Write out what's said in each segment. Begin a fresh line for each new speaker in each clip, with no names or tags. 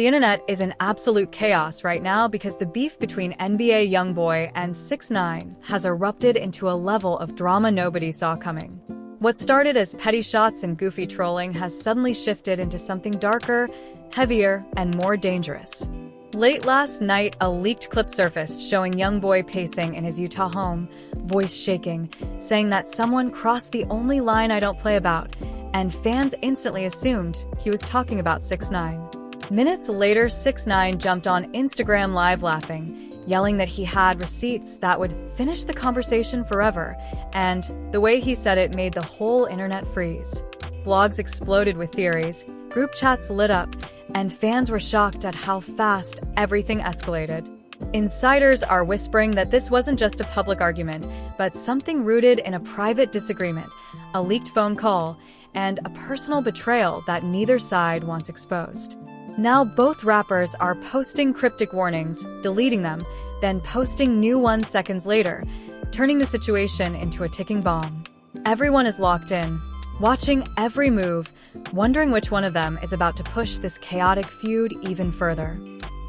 The internet is in absolute chaos right now because the beef between NBA YoungBoy and 6ix9ine has erupted into a level of drama nobody saw coming. What started as petty shots and goofy trolling has suddenly shifted into something darker, heavier, and more dangerous. Late last night, a leaked clip surfaced showing YoungBoy pacing in his Utah home, voice shaking, saying that someone crossed the only line I don't play about, and fans instantly assumed he was talking about 6ix9ine. Minutes later, 6ix9ine jumped on Instagram Live laughing, yelling that he had receipts that would finish the conversation forever, and the way he said it made the whole internet freeze. Blogs exploded with theories, group chats lit up, and fans were shocked at how fast everything escalated. Insiders are whispering that this wasn't just a public argument, but something rooted in a private disagreement, a leaked phone call, and a personal betrayal that neither side wants exposed. Now both rappers are posting cryptic warnings, deleting them, then posting new ones seconds later, turning the situation into a ticking bomb. Everyone is locked in, watching every move, wondering which one of them is about to push this chaotic feud even further.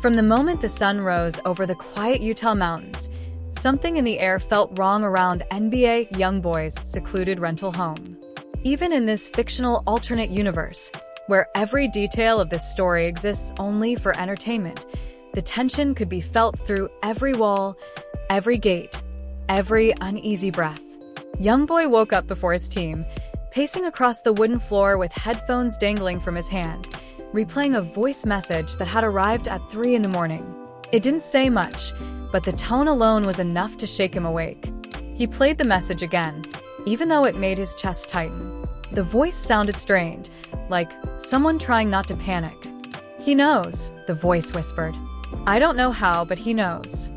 From the moment the sun rose over the quiet Utah mountains, something in the air felt wrong around NBA YoungBoy's secluded rental home. Even in this fictional alternate universe, where every detail of this story exists only for entertainment, the tension could be felt through every wall, every gate, every uneasy breath. YoungBoy woke up before his team, pacing across the wooden floor with headphones dangling from his hand, replaying a voice message that had arrived at 3 a.m. It didn't say much, but the tone alone was enough to shake him awake. He played the message again, even though it made his chest tighten. The voice sounded strained, like someone trying not to panic. "He knows," the voice whispered. "I don't know how, but he knows."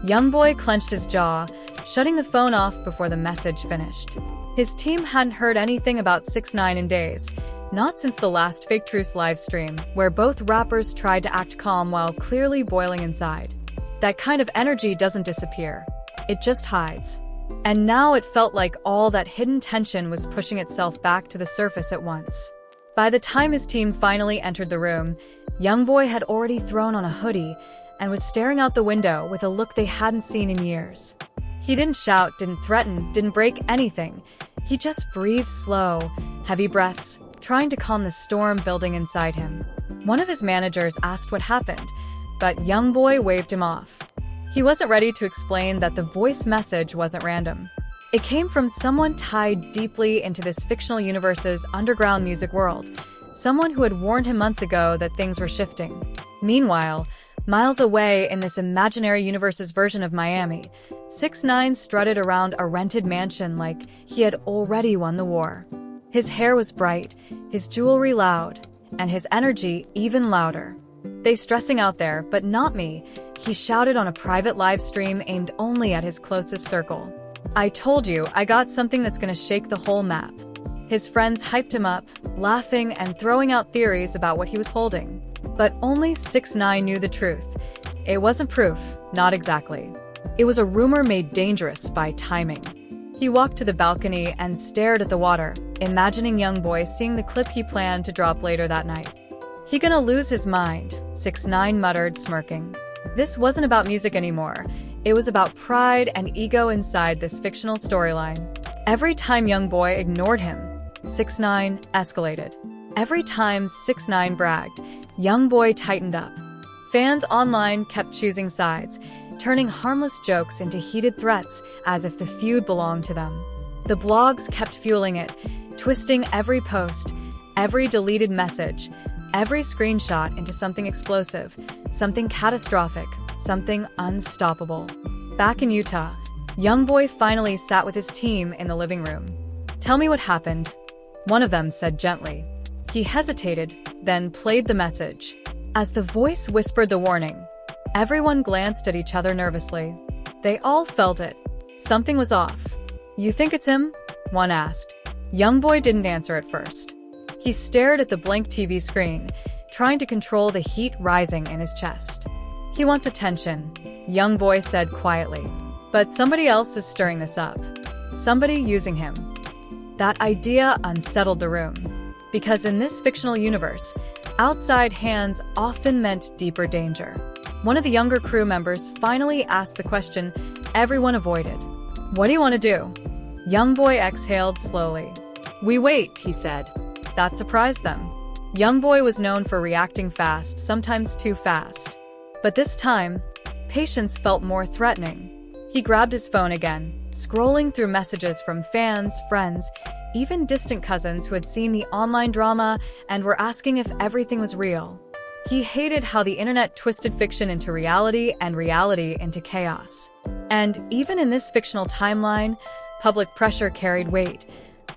YoungBoy clenched his jaw, shutting the phone off before the message finished. His team hadn't heard anything about 6ix9ine in days, not since the last Fake Truths livestream, where both rappers tried to act calm while clearly boiling inside. That kind of energy doesn't disappear. It just hides. And now it felt like all that hidden tension was pushing itself back to the surface at once. By the time his team finally entered the room, YoungBoy had already thrown on a hoodie and was staring out the window with a look they hadn't seen in years. He didn't shout, didn't threaten, didn't break anything. He just breathed slow, heavy breaths, trying to calm the storm building inside him. One of his managers asked what happened, but YoungBoy waved him off. He wasn't ready to explain that the voice message wasn't random. It came from someone tied deeply into this fictional universe's underground music world, someone who had warned him months ago that things were shifting. Meanwhile, miles away in this imaginary universe's version of Miami, 6ix9ine strutted around a rented mansion like he had already won the war. His hair was bright, his jewelry loud, and his energy even louder. "They stressing out there, but not me," he shouted on a private live stream aimed only at his closest circle. "I told you, I got something that's gonna shake the whole map." His friends hyped him up, laughing and throwing out theories about what he was holding. But only 6ix9ine knew the truth. It wasn't proof, not exactly. It was a rumor made dangerous by timing. He walked to the balcony and stared at the water, imagining YoungBoy seeing the clip he planned to drop later that night. "He gonna lose his mind," 6ix9ine muttered, smirking. This wasn't about music anymore. It was about pride and ego inside this fictional storyline. Every time YoungBoy ignored him, 6ix9ine escalated. Every time 6ix9ine bragged, YoungBoy tightened up. Fans online kept choosing sides, turning harmless jokes into heated threats as if the feud belonged to them. The blogs kept fueling it, twisting every post, every deleted message, every screenshot into something explosive, something catastrophic, something unstoppable. Back in Utah, YoungBoy finally sat with his team in the living room. "Tell me what happened," one of them said gently. He hesitated, then played the message. As the voice whispered the warning, everyone glanced at each other nervously. They all felt it. Something was off. "You think it's him?" one asked. YoungBoy didn't answer at first. He stared at the blank TV screen, trying to control the heat rising in his chest. "He wants attention," YoungBoy said quietly. "But somebody else is stirring this up. Somebody using him." That idea unsettled the room. Because in this fictional universe, Outside hands often meant deeper danger. One of the younger crew members finally asked the question everyone avoided. "What do you want to do?" YoungBoy exhaled slowly. "We wait," he said. That surprised them. YoungBoy was known for reacting fast, sometimes too fast. But this time, patience felt more threatening. He grabbed his phone again, scrolling through messages from fans, friends, even distant cousins who had seen the online drama and were asking if everything was real. He hated how the internet twisted fiction into reality and reality into chaos. And even in this fictional timeline, public pressure carried weight,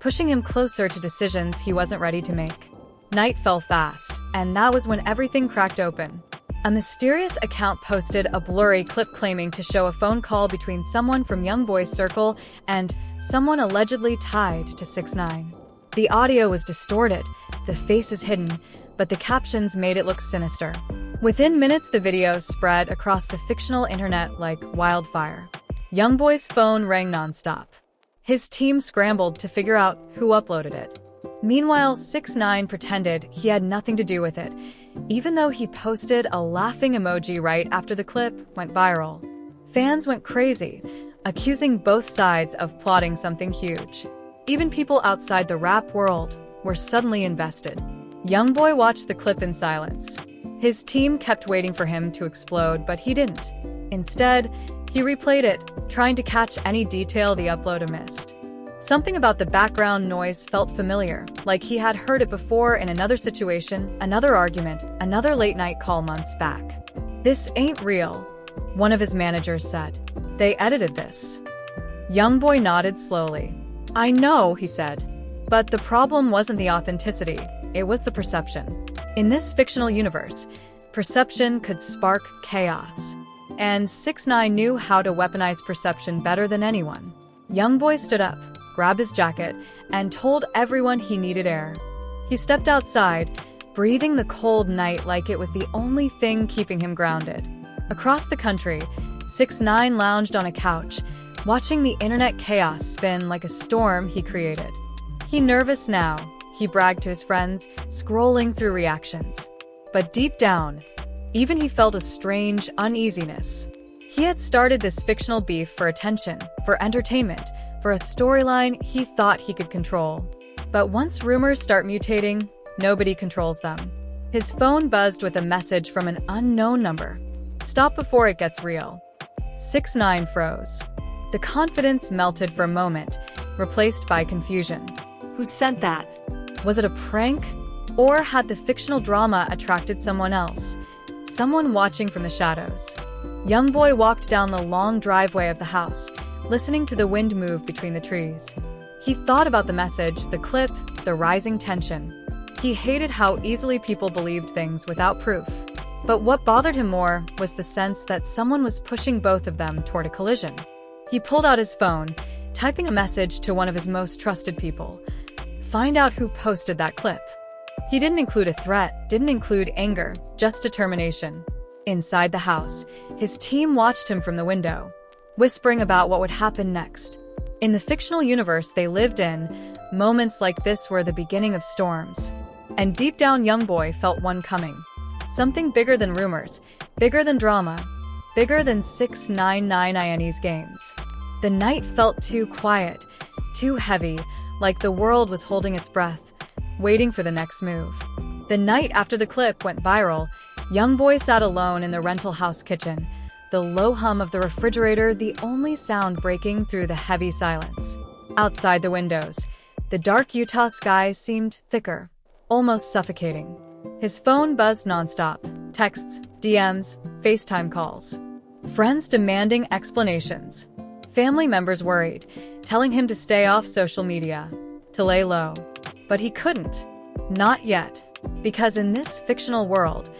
pushing him closer to decisions he wasn't ready to make. Night fell fast, and that was when everything cracked open. A mysterious account posted a blurry clip claiming to show a phone call between someone from YoungBoy's circle and someone allegedly tied to 6ix9ine. The audio was distorted, the faces hidden, but the captions made it look sinister. Within minutes, the video spread across the fictional internet like wildfire. YoungBoy's phone rang nonstop. His team scrambled to figure out who uploaded it. Meanwhile, 6ix9ine pretended he had nothing to do with it, even though he posted a laughing emoji right after the clip went viral. Fans went crazy, accusing both sides of plotting something huge. Even people outside the rap world were suddenly invested. YoungBoy watched the clip in silence. His team kept waiting for him to explode, but he didn't. Instead, he replayed it, trying to catch any detail the uploader missed. Something about the background noise felt familiar, like he had heard it before in another situation, another argument, another late-night call months back. "This ain't real," one of his managers said. "They edited this." YoungBoy nodded slowly. "I know," he said. But the problem wasn't the authenticity, it was the perception. In this fictional universe, perception could spark chaos. And 6ix9ine knew how to weaponize perception better than anyone. YoungBoy stood up, grabbed his jacket, and told everyone he needed air. He stepped outside, breathing the cold night like it was the only thing keeping him grounded. Across the country, 6ix9ine lounged on a couch, watching the internet chaos spin like a storm he created. "He nervous now," he bragged to his friends, scrolling through reactions. But deep down, even he felt a strange uneasiness. He had started this fictional beef for attention, for entertainment, for a storyline he thought he could control. But once rumors start mutating, nobody controls them. His phone buzzed with a message from an unknown number. "Stop before it gets real." 6ix9ine froze. The confidence melted for a moment, replaced by confusion. Who sent that? Was it a prank? Or had the fictional drama attracted someone else? Someone watching from the shadows? YoungBoy walked down the long driveway of the house, listening to the wind move between the trees. He thought about the message, the clip, the rising tension. He hated how easily people believed things without proof. But what bothered him more was the sense that someone was pushing both of them toward a collision. He pulled out his phone, typing a message to one of his most trusted people. Find out who posted that clip. He didn't include a threat, didn't include anger, just determination. Inside the house, his team watched him from the window, whispering about what would happen next. In the fictional universe they lived in, moments like this were the beginning of storms. And deep down, YoungBoy felt one coming. Something bigger than rumors, bigger than drama, bigger than 6ix9ine's games. The night felt too quiet, too heavy, like the world was holding its breath, waiting for the next move. The night after the clip went viral, YoungBoy sat alone in the rental house kitchen, the low hum of the refrigerator the only sound breaking through the heavy silence. Outside the windows, the dark Utah sky seemed thicker, almost suffocating. His phone buzzed nonstop, texts, DMs, FaceTime calls. Friends demanding explanations. Family members worried, telling him to stay off social media, to lay low. But he couldn't. Not yet. Because in this fictional world,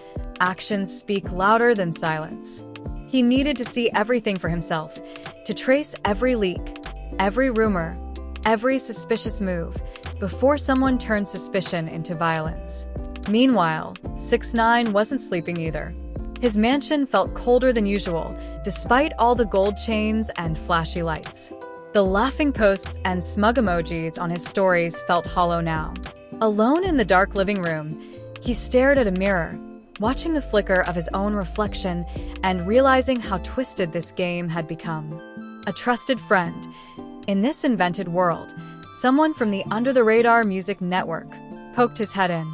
actions speak louder than silence. He needed to see everything for himself, to trace every leak, every rumor, every suspicious move, before someone turned suspicion into violence. Meanwhile, 6ix9ine wasn't sleeping either. His mansion felt colder than usual, despite all the gold chains and flashy lights. The laughing posts and smug emojis on his stories felt hollow now. Alone in the dark living room, He stared at a mirror, watching the flicker of his own reflection and realizing how twisted this game had become. A trusted friend. In this invented world, someone from the under-the-radar music network poked his head in.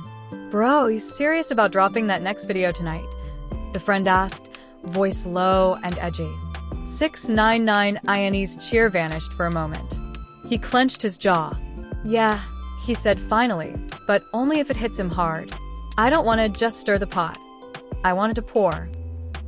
"Bro, you serious about dropping that next video tonight?" the friend asked, voice low and edgy. 6ix9ine's cheer vanished for a moment. He clenched his jaw. "Yeah," he said finally, "but only if it hits him hard. I don't want to just stir the pot. I want it to pour."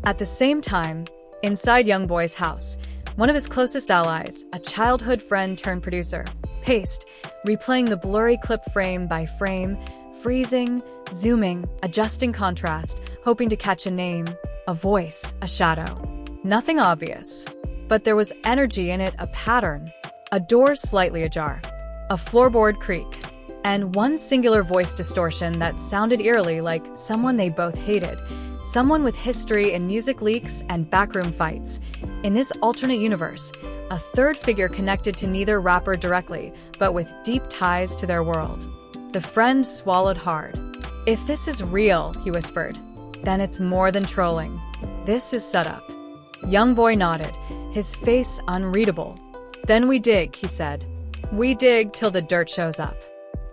At the same time, inside YoungBoy's house, one of his closest allies, a childhood friend turned producer, paced, replaying the blurry clip frame by frame, freezing, zooming, adjusting contrast, hoping to catch a name, a voice, a shadow. Nothing obvious, but there was energy in it, a pattern. A door slightly ajar, a floorboard creak, and one singular voice distortion that sounded eerily like someone they both hated, someone with history in music leaks and backroom fights. In this alternate universe, a third figure connected to neither rapper directly, but with deep ties to their world. The friend swallowed hard. "If this is real," he whispered, "then it's more than trolling. This is setup." YoungBoy nodded, his face unreadable. "Then we dig," he said. "We dig till the dirt shows up."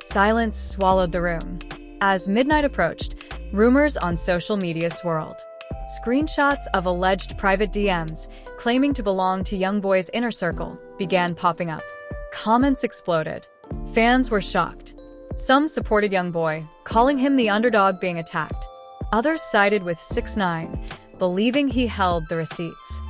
Silence swallowed the room. As midnight approached, rumors on social media swirled. Screenshots of alleged private DMs claiming to belong to YoungBoy's inner circle began popping up. Comments exploded. Fans were shocked. Some supported YoungBoy, calling him the underdog being attacked. Others sided with 6ix9ine, believing he held the receipts.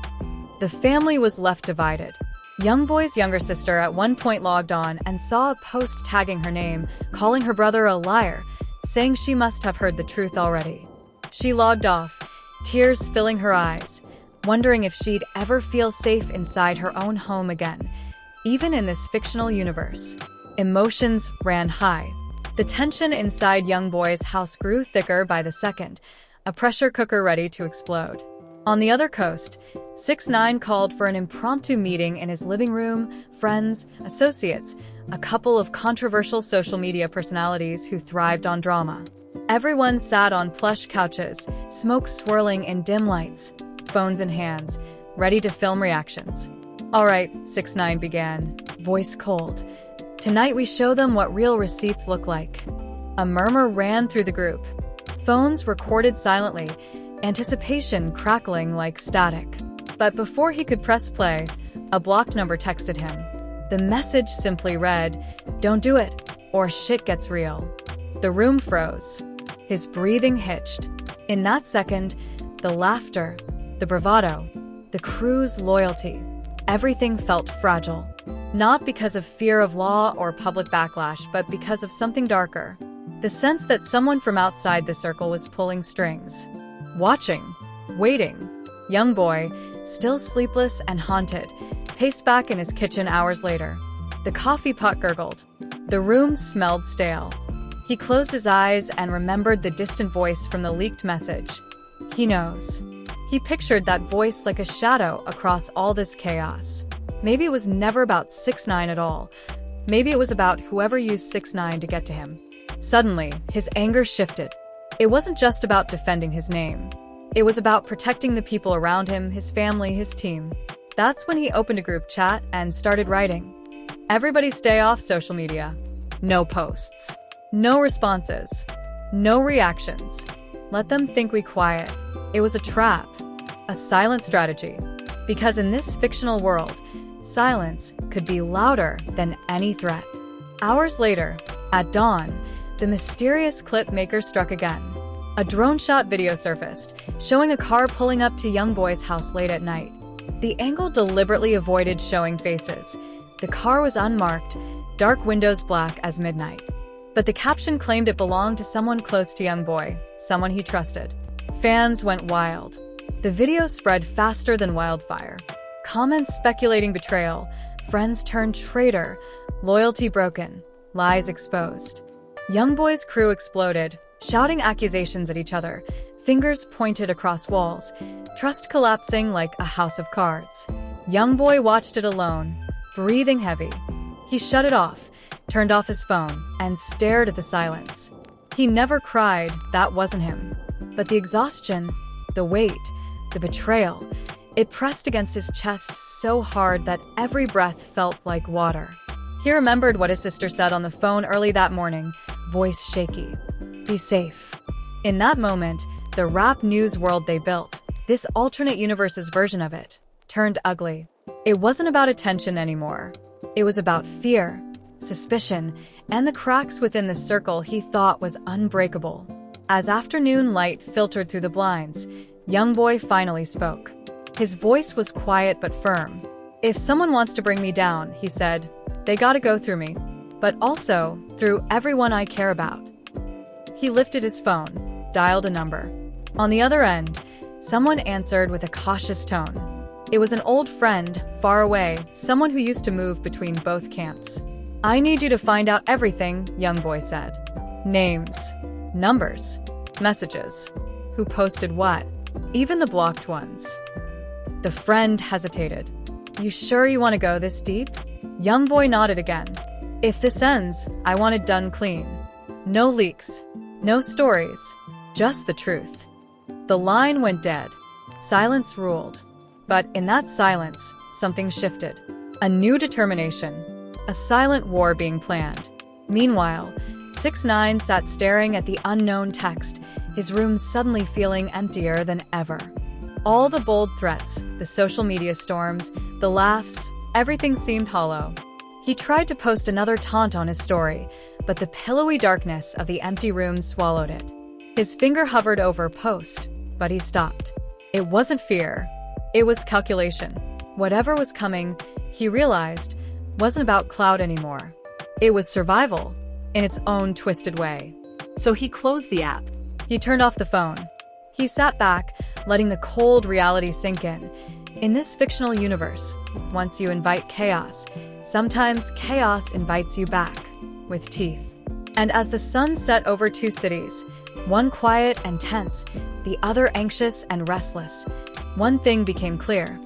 The family was left divided. YoungBoy's younger sister at one point logged on and saw a post tagging her name, calling her brother a liar, saying she must have heard the truth already. She logged off, tears filling her eyes, wondering if she'd ever feel safe inside her own home again, even in this fictional universe. Emotions ran high. The tension inside YoungBoy's house grew thicker by the second, a pressure cooker ready to explode. On the other coast, 6ix9ine called for an impromptu meeting in his living room, friends, associates, a couple of controversial social media personalities who thrived on drama. Everyone sat on plush couches, smoke swirling in dim lights, phones in hands, ready to film reactions. "All right," 6ix9ine began, voice cold. "Tonight we show them what real receipts look like." A murmur ran through the group. Phones recorded silently, anticipation crackling like static. But before he could press play, a blocked number texted him. The message simply read, "Don't do it, or shit gets real." The room froze. His breathing hitched. In that second, the laughter, the bravado, the crew's loyalty, everything felt fragile. Not because of fear of law or public backlash, but because of something darker. The sense that someone from outside the circle was pulling strings. Watching. Waiting. YoungBoy, still sleepless and haunted, paced back in his kitchen hours later. The coffee pot gurgled. The room smelled stale. He closed his eyes and remembered the distant voice from the leaked message. He knows. He pictured that voice like a shadow across all this chaos. Maybe it was never about 6ix9ine at all. Maybe it was about whoever used 6ix9ine to get to him. Suddenly, his anger shifted. It wasn't just about defending his name. It was about protecting the people around him, his family, his team. That's when he opened a group chat and started writing. "Everybody stay off social media. No posts. No responses. No reactions. Let them think we quiet." It was a trap. A silent strategy. Because in this fictional world, silence could be louder than any threat. Hours later, at dawn, the mysterious clip maker struck again. A drone-shot video surfaced, showing a car pulling up to YoungBoy's house late at night. The angle deliberately avoided showing faces. The car was unmarked, dark windows black as midnight. But the caption claimed it belonged to someone close to YoungBoy, someone he trusted. Fans went wild. The video spread faster than wildfire. Comments speculating betrayal, friends turned traitor, loyalty broken, lies exposed. YoungBoy's crew exploded, shouting accusations at each other, fingers pointed across walls, trust collapsing like a house of cards. YoungBoy watched it alone, breathing heavy. He shut it off, turned off his phone, and stared at the silence. He never cried, that wasn't him. But the exhaustion, the weight, the betrayal, it pressed against his chest so hard that every breath felt like water. He remembered what his sister said on the phone early that morning, voice shaky. Be safe. In that moment, the rap news world they built, this alternate universe's version of it, turned ugly. It wasn't about attention anymore. It was about fear, suspicion, and the cracks within the circle he thought was unbreakable. As afternoon light filtered through the blinds, YoungBoy finally spoke. His voice was quiet but firm. If someone wants to bring me down, he said, they gotta go through me, but also through everyone I care about. He lifted his phone, dialed a number. On the other end, someone answered with a cautious tone. It was an old friend, far away, someone who used to move between both camps. I need you to find out everything, YoungBoy said. Names, numbers, messages. Who posted what? Even the blocked ones. The friend hesitated. You sure you want to go this deep? YoungBoy nodded again. If this ends, I want it done clean. No leaks, no stories, just the truth. The line went dead. Silence ruled. But in that silence, something shifted. A new determination. A silent war being planned. Meanwhile, 6ix9ine sat staring at the unknown text, his room suddenly feeling emptier than ever. All the bold threats, the social media storms, the laughs, everything seemed hollow. He tried to post another taunt on his story, but the pillowy darkness of the empty room swallowed it. His finger hovered over post, but he stopped. It wasn't fear. It was calculation. Whatever was coming, he realized, wasn't about clout anymore. It was survival, in its own twisted way. So he closed the app. He turned off the phone. He sat back, letting the cold reality sink in. In this fictional universe, once you invite chaos, sometimes chaos invites you back, with teeth. And as the sun set over two cities, one quiet and tense, the other anxious and restless, one thing became clear.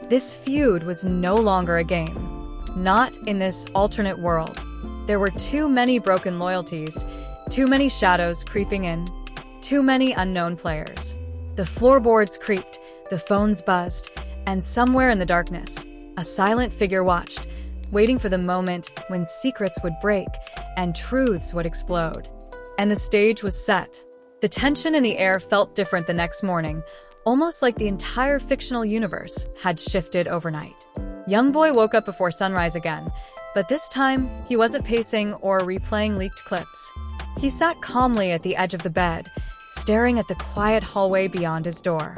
This feud was no longer a game. Not in this alternate world. There were too many broken loyalties, too many shadows creeping in, too many unknown players. The floorboards creaked, the phones buzzed, and somewhere in the darkness, a silent figure watched, waiting for the moment when secrets would break and truths would explode. And the stage was set. The tension in the air felt different the next morning, almost like the entire fictional universe had shifted overnight. YoungBoy woke up before sunrise again, but this time he wasn't pacing or replaying leaked clips. He sat calmly at the edge of the bed, staring at the quiet hallway beyond his door.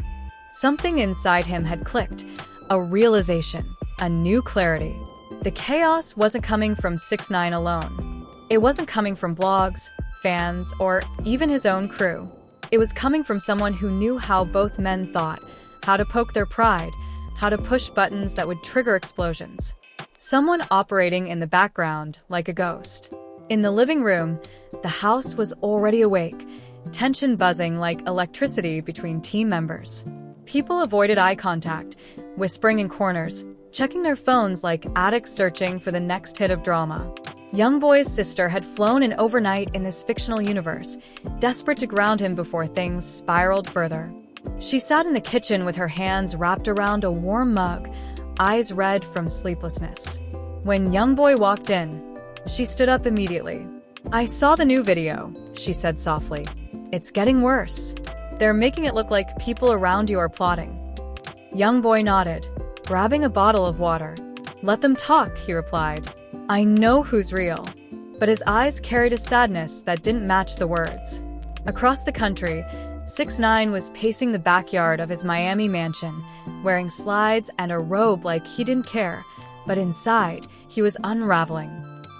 Something inside him had clicked, a realization, a new clarity. The chaos wasn't coming from 6ix9ine alone. It wasn't coming from blogs, fans, or even his own crew. It was coming from someone who knew how both men thought, how to poke their pride, how to push buttons that would trigger explosions. Someone operating in the background like a ghost. In the living room, the house was already awake, tension buzzing like electricity between team members. People avoided eye contact, whispering in corners, checking their phones like addicts searching for the next hit of drama. YoungBoy's sister had flown in overnight in this fictional universe, desperate to ground him before things spiraled further. She sat in the kitchen with her hands wrapped around a warm mug, eyes red from sleeplessness. When YoungBoy walked in, she stood up immediately. I saw the new video, she said softly. It's getting worse. They're making it look like people around you are plotting. YoungBoy nodded, grabbing a bottle of water. Let them talk, he replied. I know who's real. But his eyes carried a sadness that didn't match the words. Across the country, 6ix9ine was pacing the backyard of his Miami mansion, wearing slides and a robe like he didn't care, but inside, he was unraveling.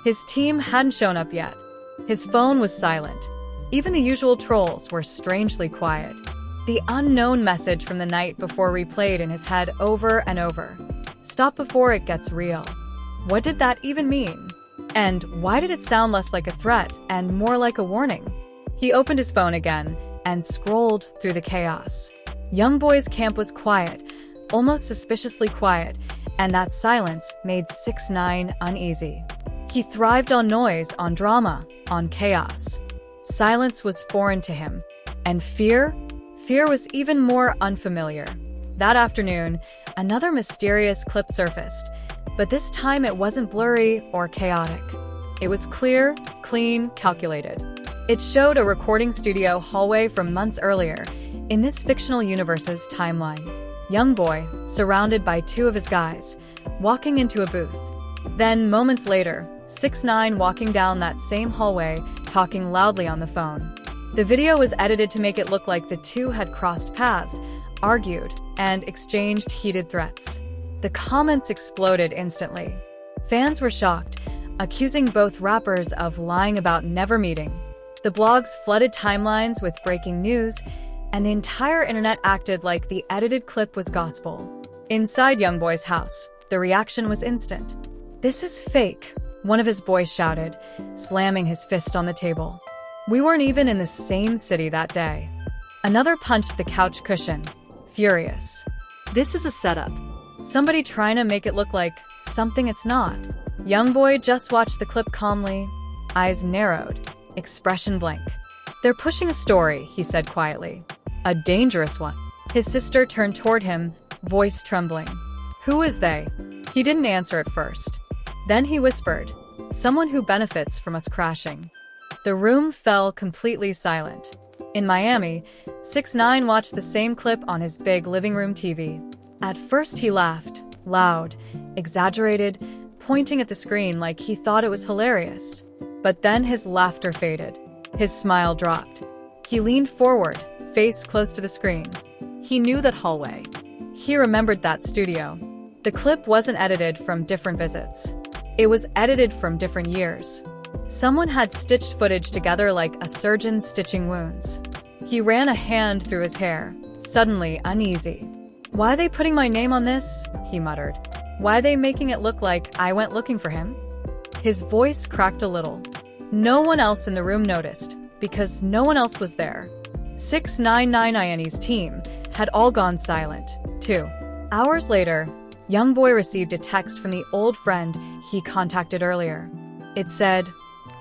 His team hadn't shown up yet. His phone was silent. Even the usual trolls were strangely quiet. The unknown message from the night before replayed in his head over and over. Stop before it gets real. What did that even mean? And why did it sound less like a threat and more like a warning? He opened his phone again and scrolled through the chaos. YoungBoy's camp was quiet, almost suspiciously quiet, and that silence made 6ix9ine uneasy. He thrived on noise, on drama, on chaos. Silence was foreign to him. And fear? Fear was even more unfamiliar. That afternoon, another mysterious clip surfaced, but this time it wasn't blurry or chaotic. It was clear, clean, calculated. It showed a recording studio hallway from months earlier, in this fictional universe's timeline. YoungBoy, surrounded by two of his guys, walking into a booth. Then, moments later, 6ix9ine walking down that same hallway, talking loudly on the phone. The video was edited to make it look like the two had crossed paths, argued, and exchanged heated threats. The comments exploded instantly. Fans were shocked, accusing both rappers of lying about never meeting. The blogs flooded timelines with breaking news, and the entire internet acted like the edited clip was gospel. Inside YoungBoy's house, the reaction was instant. "This is fake," one of his boys shouted, slamming his fist on the table. "We weren't even in the same city that day." Another punched the couch cushion, furious. "This is a setup. Somebody trying to make it look like something it's not." YoungBoy just watched the clip calmly, eyes narrowed, expression blank. "They're pushing a story," he said quietly. "A dangerous one." His sister turned toward him, voice trembling. "Who is they?" He didn't answer at first. Then he whispered, "Someone who benefits from us crashing." The room fell completely silent. In Miami, 6ix9ine watched the same clip on his big living room TV. At first he laughed, loud, exaggerated, pointing at the screen like he thought it was hilarious. But then his laughter faded. His smile dropped. He leaned forward, face close to the screen. He knew that hallway. He remembered that studio. The clip wasn't edited from different visits. It was edited from different years. Someone had stitched footage together like a surgeon stitching wounds. He ran a hand through his hair, suddenly uneasy. "Why are they putting my name on this?" he muttered. "Why are they making it look like I went looking for him?" His voice cracked a little. No one else in the room noticed, because no one else was there. 6ix9ine's team had all gone silent, too. Hours later, YoungBoy received a text from the old friend he contacted earlier. It said,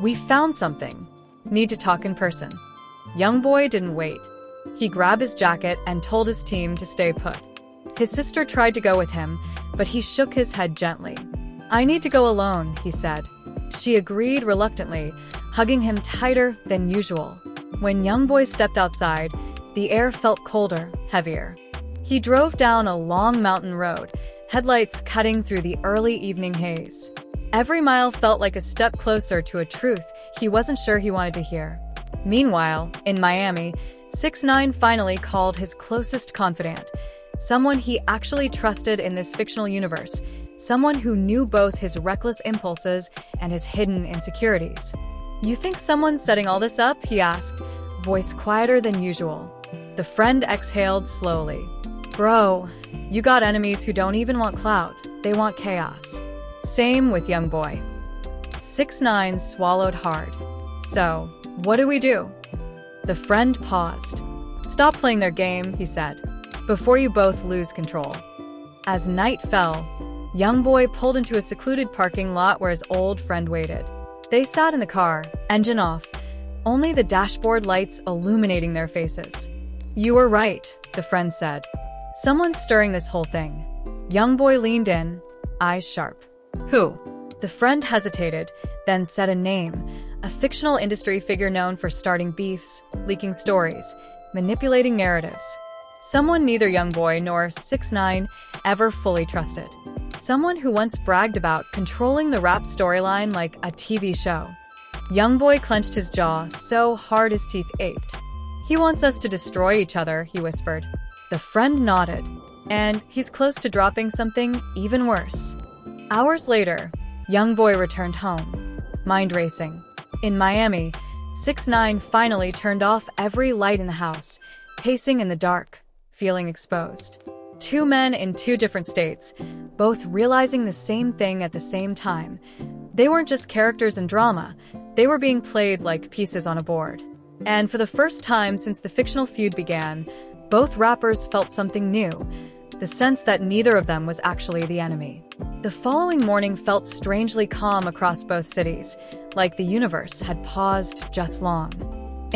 "We found something. Need to talk in person." YoungBoy didn't wait. He grabbed his jacket and told his team to stay put. His sister tried to go with him, but he shook his head gently. "I need to go alone," he said. She agreed reluctantly, hugging him tighter than usual. When YoungBoy stepped outside, the air felt colder, heavier. He drove down a long mountain road, headlights cutting through the early evening haze. Every mile felt like a step closer to a truth he wasn't sure he wanted to hear. Meanwhile, in Miami, 6ix9ine finally called his closest confidant, someone he actually trusted in this fictional universe, someone who knew both his reckless impulses and his hidden insecurities. "You think someone's setting all this up?" he asked, voice quieter than usual. The friend exhaled slowly. "Bro, you got enemies who don't even want clout, they want chaos." Same with YoungBoy. 6ix9ine swallowed hard. "So, what do we do?" The friend paused. "Stop playing their game," he said, "before you both lose control." As night fell, YoungBoy pulled into a secluded parking lot where his old friend waited. They sat in the car, engine off, only the dashboard lights illuminating their faces. "You were right," the friend said. "Someone's stirring this whole thing." YoungBoy leaned in, eyes sharp. "Who?" The friend hesitated, then said a name, a fictional industry figure known for starting beefs, leaking stories, manipulating narratives. Someone neither YoungBoy nor 6ix9ine ever fully trusted. Someone who once bragged about controlling the rap storyline like a TV show. YoungBoy clenched his jaw so hard his teeth ached. "He wants us to destroy each other," he whispered. The friend nodded. "And he's close to dropping something even worse." Hours later, YoungBoy returned home, mind racing. In Miami, 6ix9ine finally turned off every light in the house, pacing in the dark, feeling exposed. Two men in two different states, both realizing the same thing at the same time. They weren't just characters in drama, they were being played like pieces on a board. And for the first time since the fictional feud began, both rappers felt something new, the sense that neither of them was actually the enemy. The following morning felt strangely calm across both cities, like the universe had paused just long.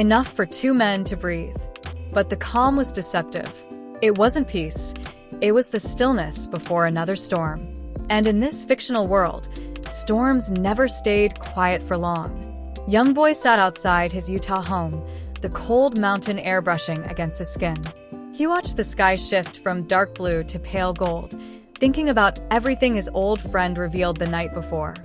enough for two men to breathe. But the calm was deceptive. It wasn't peace. It was the stillness before another storm. And in this fictional world, storms never stayed quiet for long. YoungBoy sat outside his Utah home, the cold mountain air brushing against his skin. He watched the sky shift from dark blue to pale gold, thinking about everything his old friend revealed the night before.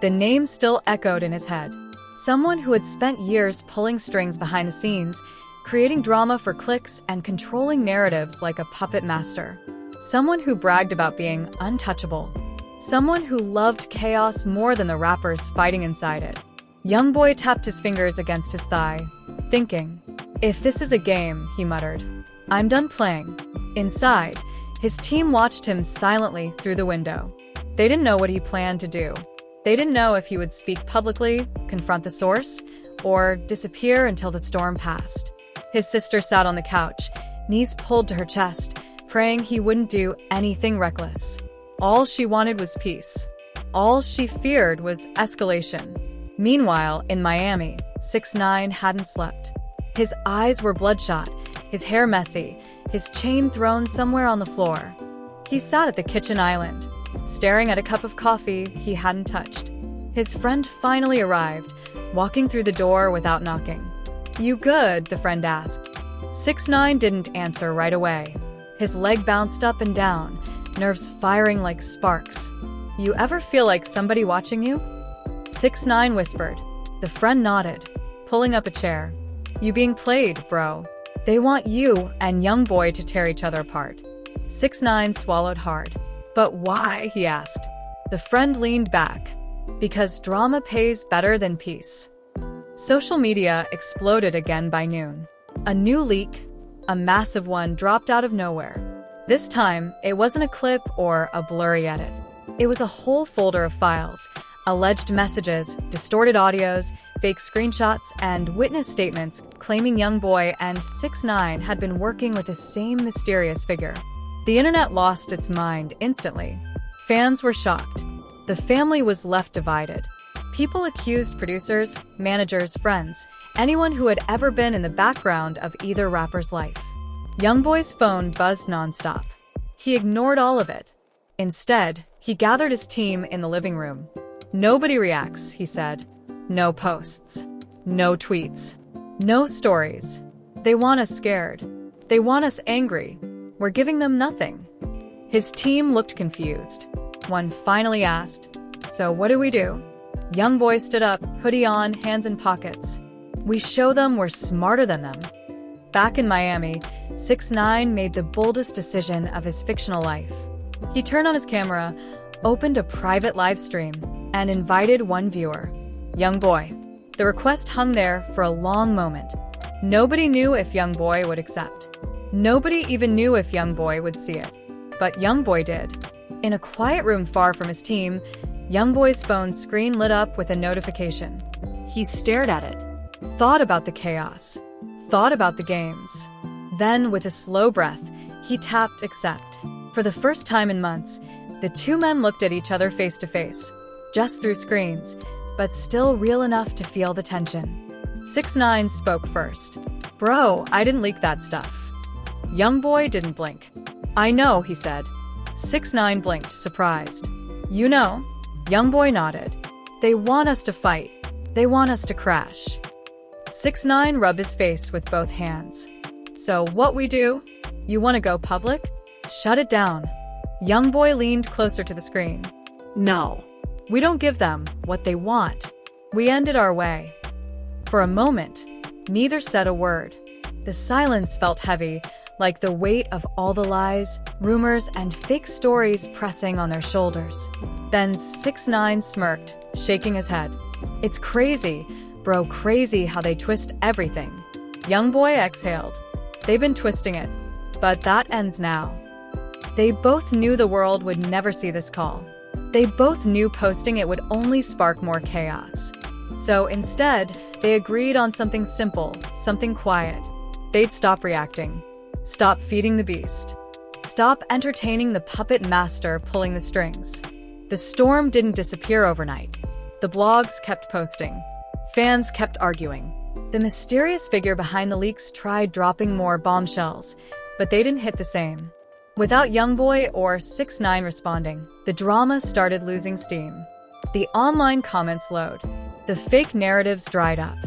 The name still echoed in his head. Someone who had spent years pulling strings behind the scenes, creating drama for clicks and controlling narratives like a puppet master. Someone who bragged about being untouchable. Someone who loved chaos more than the rappers fighting inside it. YoungBoy tapped his fingers against his thigh, thinking, "If this is a game," he muttered, "I'm done playing." Inside, his team watched him silently through the window. They didn't know what he planned to do. They didn't know if he would speak publicly, confront the source, or disappear until the storm passed. His sister sat on the couch, knees pulled to her chest, praying he wouldn't do anything reckless. All she wanted was peace. All she feared was escalation. Meanwhile, in Miami, 6ix9ine hadn't slept. His eyes were bloodshot, his hair messy, his chain thrown somewhere on the floor. He sat at the kitchen island, staring at a cup of coffee he hadn't touched. His friend finally arrived, walking through the door without knocking. "You good?" the friend asked. 6ix9ine didn't answer right away. His leg bounced up and down, nerves firing like sparks. "You ever feel like somebody watching you?" 6ix9ine whispered. The friend nodded, pulling up a chair. "You being played, bro. They want you and YoungBoy to tear each other apart." 6ix9ine swallowed hard. "But why?" he asked. The friend leaned back. "Because drama pays better than peace." Social media exploded again by noon. A new leak, a massive one, dropped out of nowhere. This time, it wasn't a clip or a blurry edit. It was a whole folder of files, alleged messages, distorted audios, fake screenshots, and witness statements claiming YoungBoy and 6ix9ine had been working with the same mysterious figure. The internet lost its mind instantly. Fans were shocked. The family was left divided. People accused producers, managers, friends, anyone who had ever been in the background of either rapper's life. YoungBoy's phone buzzed nonstop. He ignored all of it. Instead, he gathered his team in the living room. "Nobody reacts," he said. "No posts. No tweets. No stories. They want us scared. They want us angry. We're giving them nothing." His team looked confused. One finally asked, "So what do we do?" YoungBoy stood up, hoodie on, hands in pockets. "We show them we're smarter than them." Back in Miami, 6ix9ine made the boldest decision of his fictional life. He turned on his camera, opened a private live stream, and invited one viewer, YoungBoy. The request hung there for a long moment. Nobody knew if YoungBoy would accept. Nobody even knew if YoungBoy would see it. But YoungBoy did. In a quiet room far from his team, YoungBoy's phone screen lit up with a notification. He stared at it, thought about the chaos, thought about the games. Then, with a slow breath, he tapped accept. For the first time in months, the two men looked at each other face to face, just through screens, but still real enough to feel the tension. 6ix9ine spoke first. "Bro, I didn't leak that stuff." YoungBoy didn't blink. "I know," he said. 6ix9ine blinked, surprised. "You know?" YoungBoy nodded. "They want us to fight. They want us to crash." 6ix9ine rubbed his face with both hands. "So what we do? You want to go public? Shut it down." YoungBoy leaned closer to the screen. "No. We don't give them what they want. We end it our way." For a moment, neither said a word. The silence felt heavy, like the weight of all the lies, rumors, and fake stories pressing on their shoulders. Then 6ix9ine smirked, shaking his head. "It's crazy, bro, crazy how they twist everything." YoungBoy exhaled. "They've been twisting it, but that ends now." They both knew the world would never see this call. They both knew posting it would only spark more chaos. So instead, they agreed on something simple, something quiet. They'd stop reacting. Stop feeding the beast. Stop entertaining the puppet master pulling the strings. The storm didn't disappear overnight. The blogs kept posting. Fans kept arguing. The mysterious figure behind the leaks tried dropping more bombshells, but they didn't hit the same. Without YoungBoy or 6ix9ine responding, the drama started losing steam. The online comments load. The fake narratives dried up.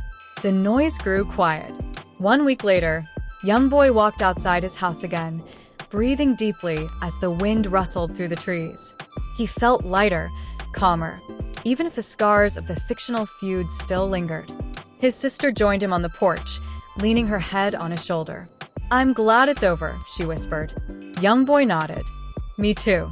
The noise grew quiet. 1 week later, YoungBoy walked outside his house again, breathing deeply as the wind rustled through the trees. He felt lighter, calmer, even if the scars of the fictional feud still lingered. His sister joined him on the porch, leaning her head on his shoulder. "I'm glad it's over," she whispered. YoungBoy nodded. "Me too."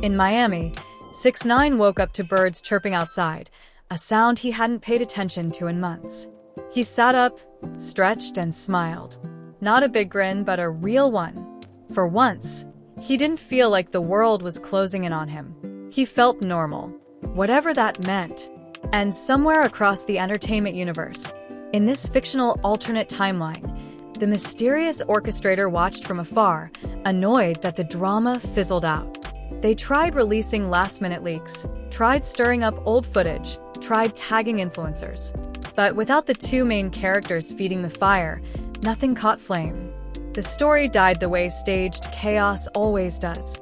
In Miami, 6ix9ine woke up to birds chirping outside, a sound he hadn't paid attention to in months. He sat up, stretched, and smiled. Not a big grin, but a real one. For once, he didn't feel like the world was closing in on him. He felt normal, whatever that meant. And somewhere across the entertainment universe, in this fictional alternate timeline, the mysterious orchestrator watched from afar, annoyed that the drama fizzled out. They tried releasing last-minute leaks, tried stirring up old footage, tried tagging influencers. But without the two main characters feeding the fire, nothing caught flame. The story died the way staged chaos always does,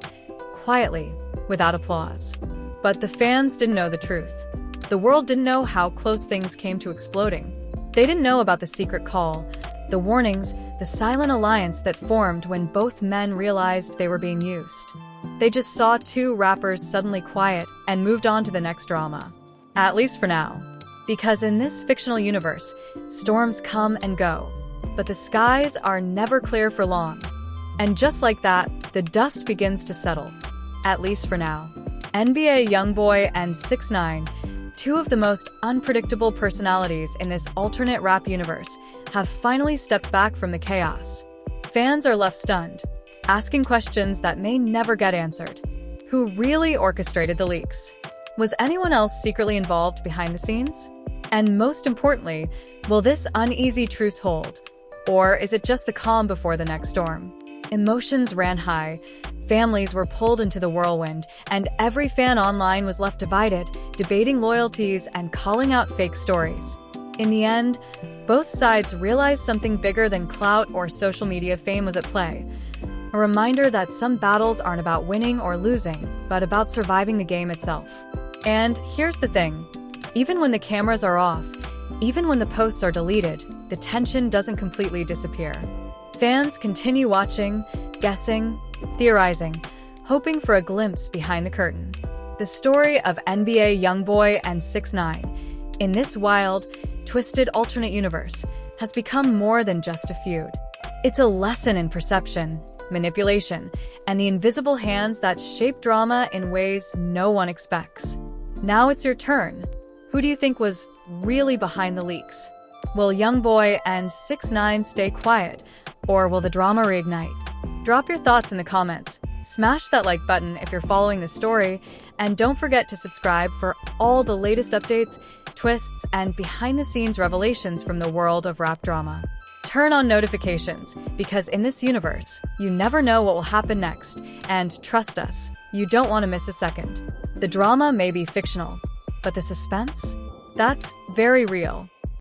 quietly, without applause. But the fans didn't know the truth. The world didn't know how close things came to exploding. They didn't know about the secret call, the warnings, the silent alliance that formed when both men realized they were being used. They just saw two rappers suddenly quiet and moved on to the next drama. At least for now. Because in this fictional universe, storms come and go, but the skies are never clear for long. And just like that, the dust begins to settle. At least for now. NBA YoungBoy and 6ix9ine, two of the most unpredictable personalities in this alternate rap universe, have finally stepped back from the chaos. Fans are left stunned, asking questions that may never get answered. Who really orchestrated the leaks? Was anyone else secretly involved behind the scenes? And most importantly, will this uneasy truce hold? Or is it just the calm before the next storm? Emotions ran high, families were pulled into the whirlwind, and every fan online was left divided, debating loyalties and calling out fake stories. In the end, both sides realized something bigger than clout or social media fame was at play. A reminder that some battles aren't about winning or losing, but about surviving the game itself. And here's the thing. Even when the cameras are off, even when the posts are deleted, the tension doesn't completely disappear. Fans continue watching, guessing, theorizing, hoping for a glimpse behind the curtain. The story of NBA YoungBoy and 6ix9ine, in this wild, twisted alternate universe, has become more than just a feud. It's a lesson in perception, manipulation, and the invisible hands that shape drama in ways no one expects. Now it's your turn. Who do you think was really behind the leaks? Will YoungBoy and 6ix9ine stay quiet, or will the drama reignite? Drop your thoughts in the comments, smash that like button if you're following the story, and don't forget to subscribe for all the latest updates, twists, and behind-the-scenes revelations from the world of rap drama. Turn on notifications, because in this universe, you never know what will happen next, and trust us, you don't want to miss a second. The drama may be fictional, but the suspense? That's very real.